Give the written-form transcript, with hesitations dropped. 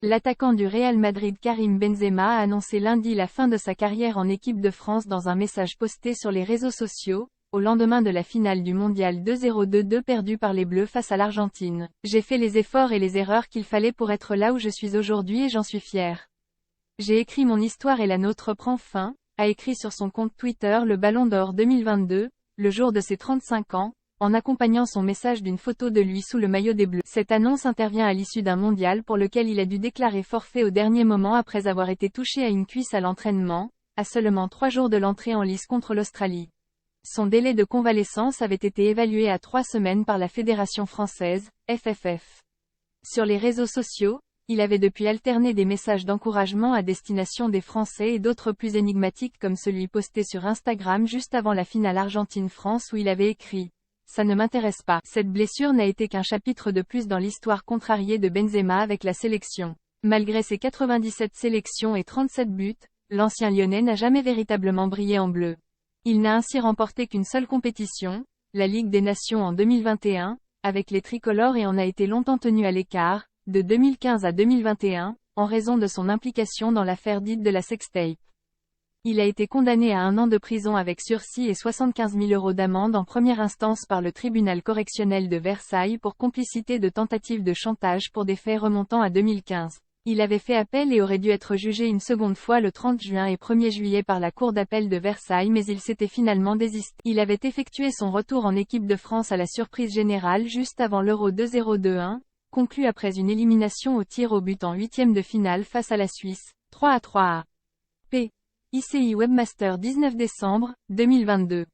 L'attaquant du Real Madrid Karim Benzema a annoncé lundi la fin de sa carrière en équipe de France dans un message posté sur les réseaux sociaux, au lendemain de la finale du Mondial 2-0-2 perdue par les Bleus face à l'Argentine. J'ai fait les efforts et les erreurs qu'il fallait pour être là où je suis aujourd'hui et j'en suis fier. J'ai écrit mon histoire et la nôtre prend fin, a écrit sur son compte Twitter le Ballon d'Or 2022, le jour de ses 35 ans, en accompagnant son message d'une photo de lui sous le maillot des Bleus. Cette annonce intervient à l'issue d'un mondial pour lequel il a dû déclarer forfait au dernier moment après avoir été touché à une cuisse à l'entraînement, à seulement 3 jours de l'entrée en lice contre l'Australie. Son délai de convalescence avait été évalué à 3 semaines par la Fédération française, FFF. Sur les réseaux sociaux, il avait depuis alterné des messages d'encouragement à destination des Français et d'autres plus énigmatiques comme celui posté sur Instagram juste avant la finale Argentine-France où il avait écrit « Ça ne m'intéresse pas ». Cette blessure n'a été qu'un chapitre de plus dans l'histoire contrariée de Benzema avec la sélection. Malgré ses 97 sélections et 37 buts, l'ancien Lyonnais n'a jamais véritablement brillé en bleu. Il n'a ainsi remporté qu'une seule compétition, la Ligue des Nations en 2021, avec les tricolores et en a été longtemps tenu à l'écart, de 2015 à 2021, en raison de son implication dans l'affaire dite de la sextape. Il a été condamné à 1 an de prison avec sursis et 75 000 € d'amende en première instance par le tribunal correctionnel de Versailles pour complicité de tentative de chantage pour des faits remontant à 2015. Il avait fait appel et aurait dû être jugé une seconde fois le 30 juin et 1er juillet par la Cour d'appel de Versailles mais il s'était finalement désisté. Il avait effectué son retour en équipe de France à la surprise générale juste avant l'Euro 2021, conclu après une élimination au tir au but en huitième de finale face à la Suisse, 3-3 à p. ICI Webmaster 19 décembre 2022.